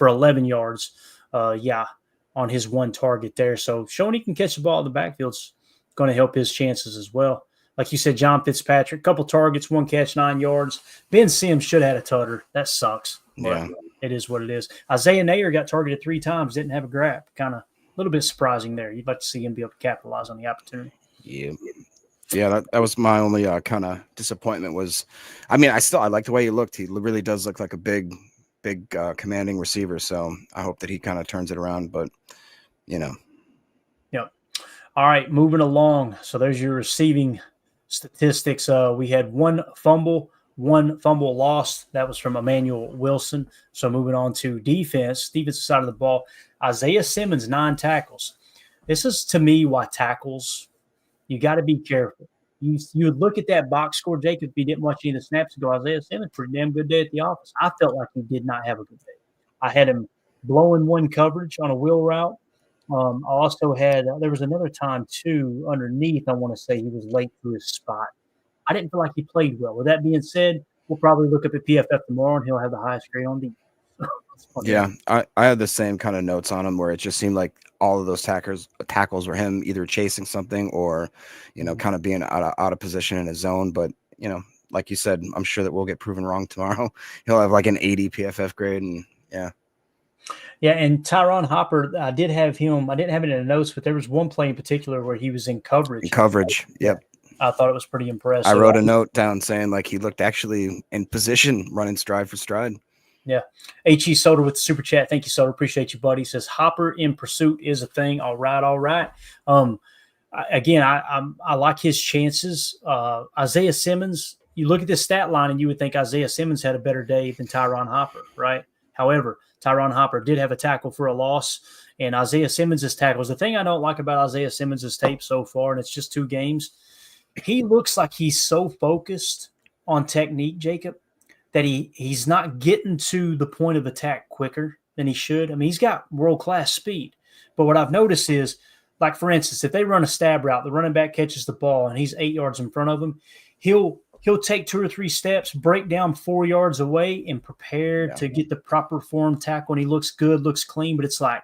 11 yards. On his 1 target there. So showing he can catch the ball in the backfield's going to help his chances as well. Like you said, John Fitzpatrick, couple targets, 1 catch, 9 yards. Ben Sims should have had a tutter. That sucks. Yeah. It is what it is. Isaiah Nayer got targeted 3 times, didn't have a grab. Kind of a little bit surprising there. You'd like to see him be able to capitalize on the opportunity. Yeah. Yeah, that was my only kind of disappointment was, I like the way he looked. He really does look like a big commanding receiver. So I hope that he kind of turns it around, but Yep. All right, moving along. So there's your receiving statistics. We had 1 fumble lost. That was from Emmanuel Wilson. So moving on to defensive side of the ball, Isaiah Simmons, 9 tackles. This is, to me, why tackles, you got to be careful. You would look at that box score, Jacob, if you didn't watch any of the snaps, and go, Isaiah Simmons, pretty damn good day at the office. I felt like he did not have a good day. I had him blowing 1 coverage on a wheel route. I also had there was another time, too, underneath, I want to say he was late to his spot. I didn't feel like he played well. With that being said, we'll probably look up at PFF tomorrow, and he'll have the highest grade on defense. Yeah, I had the same kind of notes on him where it just seemed like all of those tackles were him either chasing something or, kind of being out of position in his zone. But, like you said, I'm sure that we'll get proven wrong tomorrow. He'll have like an 80 PFF grade, and yeah. Yeah, and Tyron Hopper, I didn't have it in the notes, but there was one play in particular where he was in coverage. In coverage, yep. I thought it was pretty impressive. I wrote a note down saying like he looked actually in position, running stride for stride. Yeah. H.E. Soder with the super chat. Thank you, Soder. Appreciate you, buddy. He says Hopper in pursuit is a thing. All right. I like his chances. Isaiah Simmons, you look at this stat line and you would think Isaiah Simmons had a better day than Tyron Hopper, right? However, Tyron Hopper did have a tackle for a loss, and Isaiah Simmons' tackles. The thing I don't like about Isaiah Simmons' tape so far, and it's just 2 games, he looks like he's so focused on technique, Jacob, that he's not getting to the point of attack quicker than he should. I mean, he's got world-class speed. But what I've noticed is, like, for instance, if they run a stab route, the running back catches the ball and he's 8 yards in front of him, he'll take 2 or 3 steps, break down 4 yards away, and prepare to get the proper form tackle. And he looks good, looks clean. But it's like,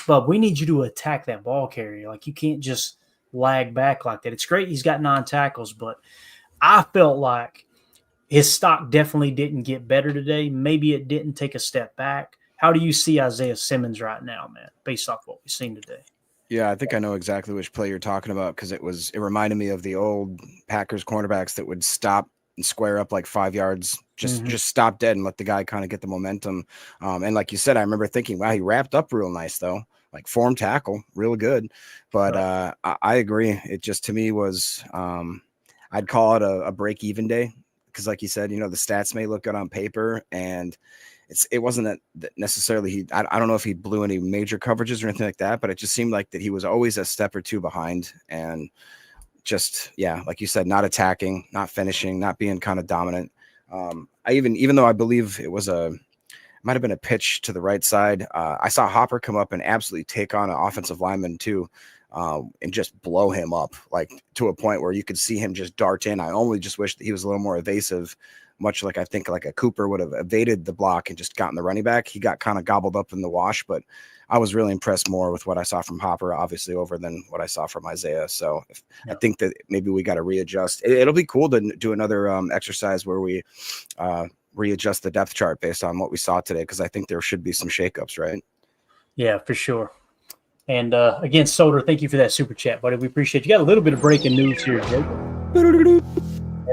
Bub, we need you to attack that ball carrier. Like, you can't just lag back like that. It's great he's got 9 tackles, but I felt like his stock definitely didn't get better today. Maybe it didn't take a step back. How do you see Isaiah Simmons right now, man, based off what we've seen today? Yeah, I think I know exactly which play you're talking about, because it reminded me of the old Packers cornerbacks that would stop and square up like 5 yards, just stop dead and let the guy kind of get the momentum. And like you said, I remember thinking, wow, he wrapped up real nice though, like form tackle, real good. But I agree. It just, to me, was I'd call it a break-even day, because like you said, the stats may look good on paper, and it wasn't that necessarily I don't know if he blew any major coverages or anything like that, but it just seemed like that he was always a step or 2 behind, and just, like you said, not attacking, not finishing, not being kind of dominant. Even though I believe it might have been a pitch to the right side, I saw Hopper come up and absolutely take on an offensive lineman too, and just blow him up, like to a point where you could see him just dart in. I only just wish that he was a little more evasive, much like I think like a Cooper would have evaded the block and just gotten the running back. He got kind of gobbled up in the wash, but I was really impressed more with what I saw from Hopper, obviously, over than what I saw from Isaiah. So I think that maybe we got to readjust. It'll be cool to do another exercise where we readjust the depth chart based on what we saw today, because I think there should be some shakeups, right? Yeah, for sure. And again, Soder, thank you for that super chat, buddy. We appreciate you. Got a little bit of breaking news here, Jake.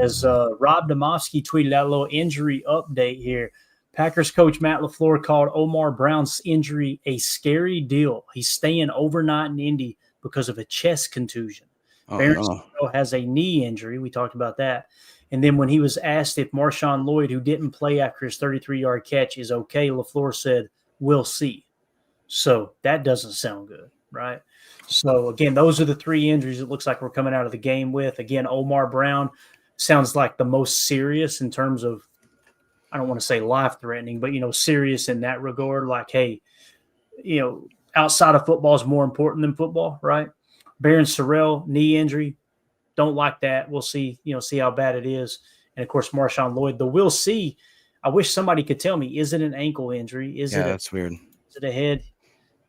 As Rob Domofsky tweeted out a little injury update here. Packers coach Matt Laflur called Omar Brown's injury a scary deal. He's staying overnight in Indy because of a chest contusion. Barron has a knee injury. We talked about that. And then when he was asked if Marshawn Lloyd, who didn't play after his 33-yard catch, is okay, Lafleur said, "We'll see." So that doesn't sound good, right? So, again, those are the 3 injuries it looks like we're coming out of the game with. Again, Omar Brown sounds like the most serious in terms of, I don't want to say life-threatening, but, serious in that regard. Like, hey, outside of football is more important than football, right? Baron Sorrell, knee injury. Don't like that. We'll see, see how bad it is. And, of course, Marshawn Lloyd, the we'll see. I wish somebody could tell me, is it an ankle injury? That's weird. Is it a head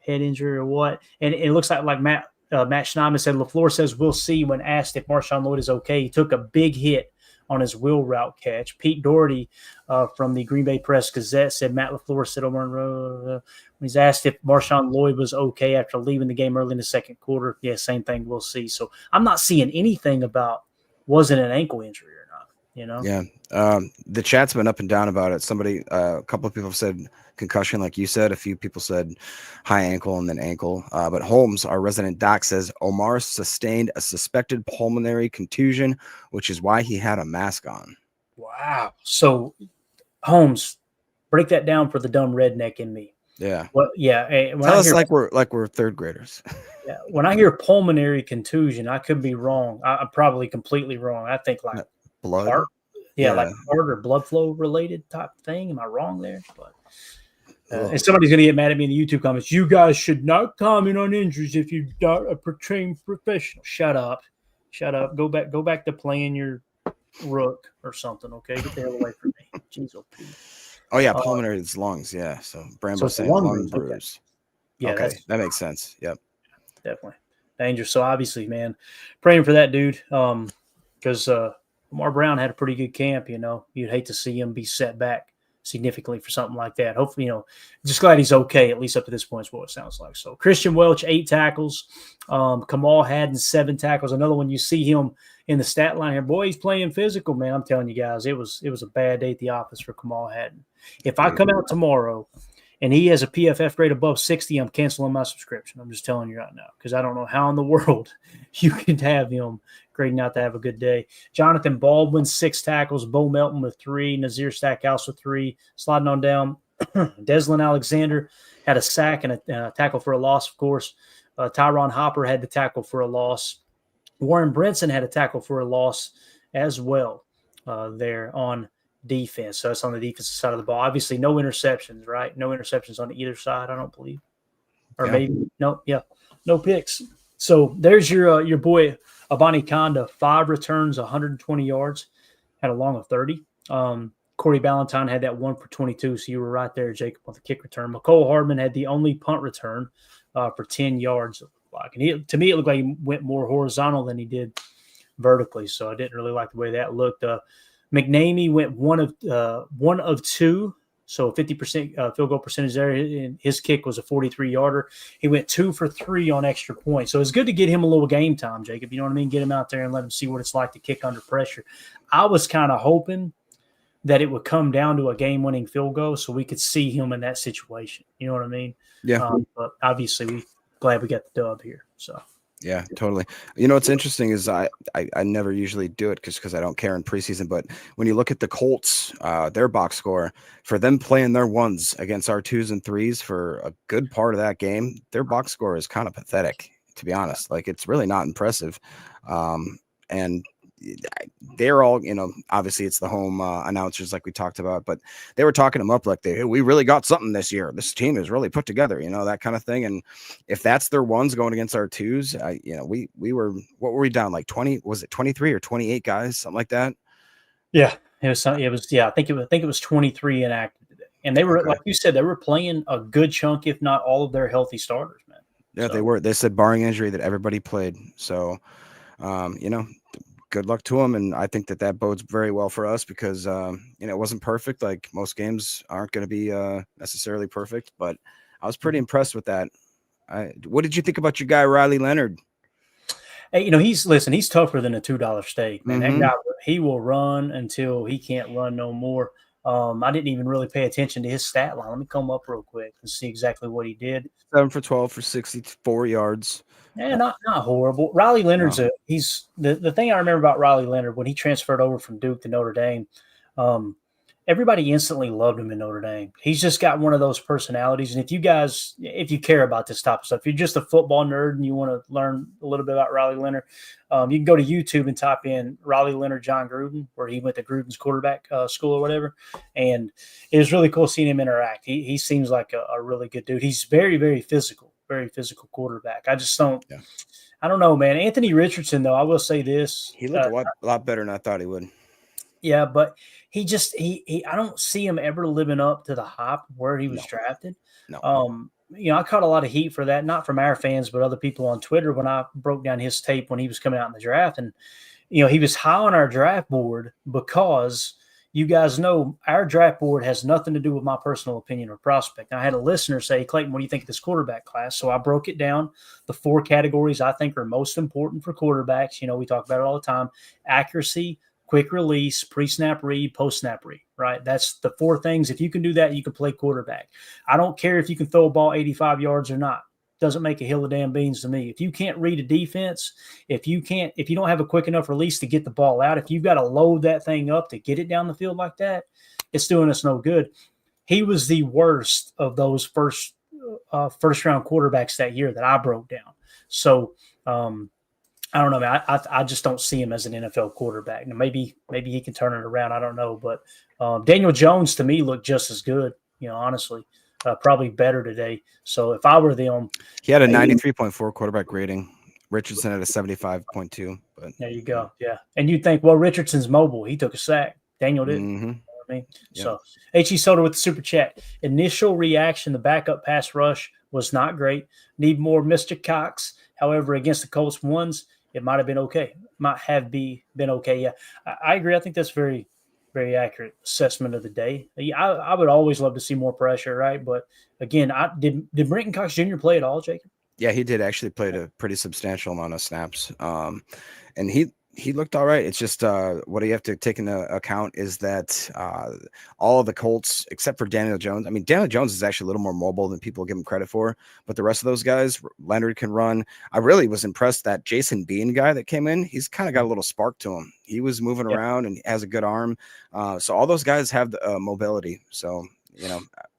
injury or what? And it looks like Matt Schneidman said, Lafleur says we'll see when asked if Marshawn Lloyd is okay. He took a big hit on his wheel route catch. Pete Doherty from the Green Bay Press-Gazette said Matt Lafleur said when he's asked if Marshawn Lloyd was okay after leaving the game early in the second quarter. Yeah, same thing. We'll see. So I'm not seeing anything about was it an ankle injury or not, Yeah. The chat's been up and down about it. A couple of people have said concussion, like you said. A few people said high ankle and then ankle. But Holmes, our resident doc, says Omar sustained a suspected pulmonary contusion, which is why he had a mask on. Wow. So, Holmes, break that down for the dumb redneck in me. Yeah. Well, yeah. Tell us like we're third graders. Yeah. When I hear pulmonary contusion, I could be wrong. I'm probably completely wrong. I think like blood. Heart. Yeah, like heart or blood flow related type thing. Am I wrong there? But and somebody's going to get mad at me in the YouTube comments. You guys should not comment on injuries if you're not a trained professional. Shut up. Go back to playing your rook or something. Okay, get the hell away from me. Jeez, Oh yeah, pulmonary is lungs. Yeah, so Brambo's saying lung bruise. Yeah, Okay, that makes sense. Yep. definitely dangerous. So obviously, man, praying for that dude. Because Lamar Brown had a pretty good camp. You'd hate to see him be set back significantly for something like that. Hopefully, just glad he's okay, at least up to this point is what it sounds like. So Christian Welch, 8 tackles. Kamal Hadden, 7 tackles. Another one, you see him in the stat line here. Boy, he's playing physical, man. I'm telling you guys, it was a bad day at the office for Kamal Hadden. If I come out tomorrow and he has a PFF grade above 60, I'm canceling my subscription. I'm just telling you right now, because I don't know how in the world you can have him grading out to have a good day. Jonathan Baldwin, 6 tackles. Bo Melton with 3. Nazir Stackhouse with 3. Sliding on down, Deslin Alexander had a sack and a tackle for a loss, of course. Tyron Hopper had the tackle for a loss. Warren Brinson had a tackle for a loss as well there on defense. So that's on the defensive side of the ball. Obviously, no interceptions, right? No interceptions on either side, I don't believe. Or maybe no picks. So there's your boy Abani Konda, 5 returns, 120 yards, had a long of 30. Corey Ballantyne had that 1 for 22, so you were right there, Jacob, on the kick return. McCole Hardman had the only punt return for 10 yards. And to me, it looked like he went more horizontal than he did vertically, so I didn't really like the way that looked. McNamee went 1 of 2, so 50% field goal percentage there. And his kick was a 43-yarder. He went 2 for 3 on extra points. So it's good to get him a little game time, Jacob. You know what I mean? Get him out there and let him see what it's like to kick under pressure. I was kind of hoping that it would come down to a game-winning field goal so we could see him in that situation. You know what I mean? Yeah. But obviously, we're glad we got the dub here. So. Yeah, totally. What's interesting is I never usually do it because I don't care in preseason. But when you look at the Colts, their box score, for them playing their 1s against our 2s and 3s for a good part of that game, their box score is kind of pathetic, to be honest. Like, it's really not impressive. And they're all, obviously it's the home announcers like we talked about, but they were talking them up like we really got something this year. This team is really put together, that kind of thing. And if that's their 1s going against our 2s, we were, what were we down? Like 20, was it 23 or 28 guys? Something like that. Yeah, I think it was 23 inactive today. And they were, like you said, they were playing a good chunk, if not all of their healthy starters, man. Yeah, they were. They said barring injury that everybody played. So, good luck to them, and I think that bodes very well for us because it wasn't perfect. Like, most games aren't going to be necessarily perfect, but I was pretty impressed with that. What did you think about your guy Riley Leonard? Hey, he's tougher than a $2 steak, man. That guy, he will run until he can't run no more. I didn't even really pay attention to his stat line. Let me come up real quick and see exactly what he did. 7 for 12 for 64 yards. Yeah, not horrible. Riley Leonard's he's the thing I remember about Riley Leonard when he transferred over from Duke to Notre Dame. Everybody instantly loved him in Notre Dame. He's just got one of those personalities. And if you care about this type of stuff, if you're just a football nerd and you want to learn a little bit about Riley Leonard, you can go to YouTube and type in Riley Leonard, John Gruden, where he went to Gruden's quarterback school or whatever. And it was really cool seeing him interact. He seems like a really good dude. He's very, very physical quarterback. I just don't. Yeah. I don't know, man. Anthony Richardson, though, I will say this. He looked a lot better than I thought he would. Yeah, but he I don't see him ever living up to the hype where he was drafted. No. I caught a lot of heat for that, not from our fans, but other people on Twitter when I broke down his tape when he was coming out in the draft. And, he was high on our draft board because you guys know our draft board has nothing to do with my personal opinion or prospect. And I had a listener say, Clayton, what do you think of this quarterback class? So I broke it down. The 4 categories I think are most important for quarterbacks. We talk about it all the time. Accuracy, quick release, pre-snap read, post-snap read, right? That's the 4 things. If you can do that, you can play quarterback. I don't care if you can throw a ball 85 yards or not. Doesn't make a hill of damn beans to me. If you can't read a defense, if you don't have a quick enough release to get the ball out, if you've got to load that thing up to get it down the field like that, it's doing us no good. He was the worst of those first round quarterbacks that year that I broke down. So I don't know, man. I just don't see him as an NFL quarterback. Now, maybe he can turn it around. I don't know, but Daniel Jones to me looked just as good. Honestly. Probably better today. So if I were them, he had a 93.4 quarterback rating. Richardson had a 75.2. But there you go. Yeah, and you'd think, well, Richardson's mobile. He took a sack. Daniel didn't. Mm-hmm. You know what I mean? Yep. So H.E. Soda with the super chat. Initial reaction: the backup pass rush was not great. Need more Mr. Cox. However, against the Colts ones, it might have been okay. Might have been okay. Yeah, I agree. I think that's very, very accurate assessment of the day. I would always love to see more pressure, right? But again, did Brenton Cox Jr. play at all, Jacob? Yeah, he did actually played a pretty substantial amount of snaps. And he looked all right. It's just what you have to take into account is that all of the Colts, except for Daniel Jones, I mean, Daniel Jones is actually a little more mobile than people give him credit for, but the rest of those guys, Leonard can run. I really was impressed that Jason Bean guy that came in, he's kind of got a little spark to him. He was moving around and has a good arm. So all those guys have the mobility. So,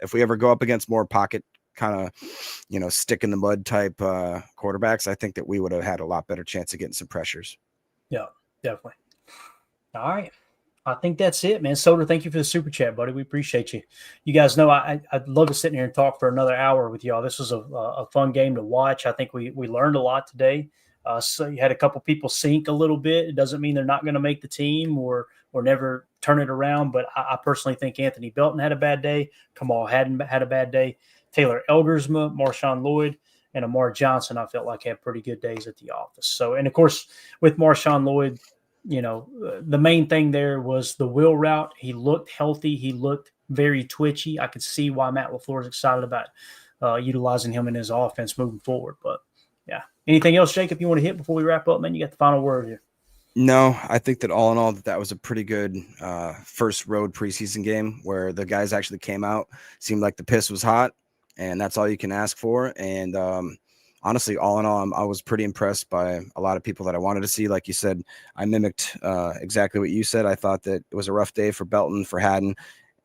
if we ever go up against more pocket kind of, stick in the mud type quarterbacks, I think that we would have had a lot better chance of getting some pressures. Yeah, definitely. All right. I think that's it, man. Soder, thank you for the super chat, buddy. We appreciate you. You guys know I'd love to sit in here and talk for another hour with y'all. This was a fun game to watch. I think we learned a lot today. So you had a couple people sink a little bit. It doesn't mean they're not going to make the team or never turn it around. But I personally think Anthony Belton had a bad day. Kamal Hadden had a bad day. Taylor Elgersma, Marshawn Lloyd, and Amar Johnson, I felt like had pretty good days at the office. So, and of course, with Marshawn Lloyd, the main thing there was the wheel route. He looked healthy. He looked very twitchy. I could see why Matt Lafleur is excited about utilizing him in his offense moving forward. But yeah, anything else, Jacob, you want to hit before we wrap up, man? You got the final word here. No, I think that all in all, that was a pretty good first road preseason game where the guys actually came out. Seemed like the piss was hot, and that's all you can ask for. And honestly, all in all, I was pretty impressed by a lot of people that I wanted to see. Like you said, I mimicked exactly what you said. I thought that it was a rough day for Belton, for Hadden,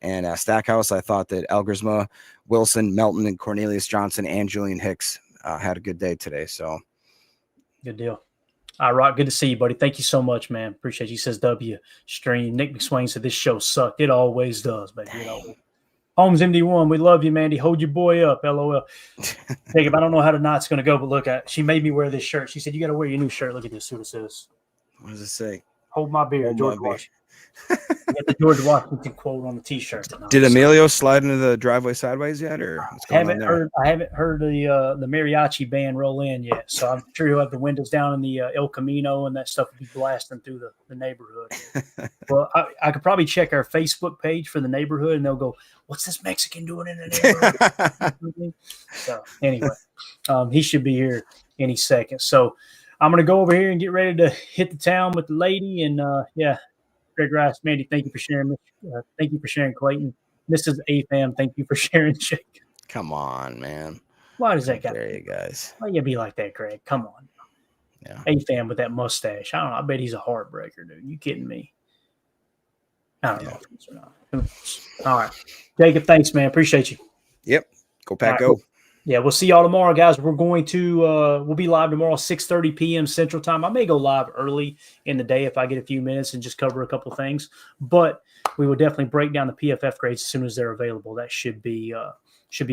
and Stackhouse. I thought that Elgersma, Wilson, Melton, and Cornelius Johnson and Julian Hicks had a good day today. So good deal. All right, good to see you, buddy. Thank you so much, man. Appreciate you. He says W stream. Nick McSwain said this show sucked. It always does, baby. Holmes MD1, we love you, Mandy. Hold your boy up, LOL. Jacob, I don't know how tonight's going to go, but look, she made me wear this shirt. She said, you got to wear your new shirt. Look at this. See what it says. What does it say? Hold my beer, George Washington. Get the George Washington quote on the T-shirt. Did Emilio slide into the driveway sideways yet, or what's going on there? I haven't heard the mariachi band roll in yet, so I'm sure he'll have the windows down in the El Camino and that stuff will be blasting through the neighborhood. Well, I could probably check our Facebook page for the neighborhood, and they'll go, "What's this Mexican doing in the neighborhood?" So anyway, he should be here any second. So I'm gonna go over here and get ready to hit the town with the lady, and Greg Rice, Mandy, thank you for sharing. Thank you for sharing, Clayton. Mrs. AFAM, thank you for sharing, Jake. Come on, man. Why does that guy? There you guys. Why you be like that, Greg? Come on. Yeah. AFAM with that mustache. I don't know. I bet he's a heartbreaker, dude. You kidding me? I don't know if he's or not. Who knows? All right. Jacob, thanks, man. Appreciate you. Yep. Go Pack, right, go. Cool. Yeah, we'll see y'all tomorrow, guys. We're going to we'll be live tomorrow, 6:30 p.m. Central Time. I may go live early in the day if I get a few minutes and just cover a couple things. But we will definitely break down the PFF grades as soon as they're available. That should be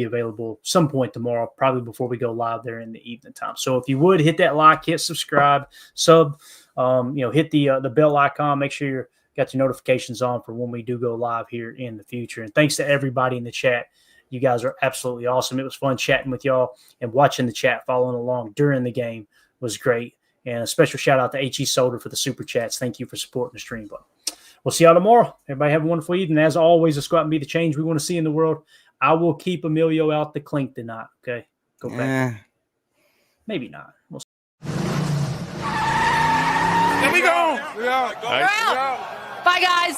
available some point tomorrow, probably before we go live there in the evening time. So if you would hit that like, hit subscribe, sub, hit the bell icon. Make sure you got your notifications on for when we do go live here in the future. And thanks to everybody in the chat. You guys are absolutely awesome. It was fun chatting with y'all and watching the chat, following along during the game was great. And a special shout out to H.E. Solder for the super chats. Thank you for supporting the stream. But we'll see y'all tomorrow. Everybody have a wonderful evening. As always, let's go out and be the change we want to see in the world. I will keep Emilio out the clink tonight. Okay. Go back. Maybe not. We'll see. There we go. We're out. Bye, guys.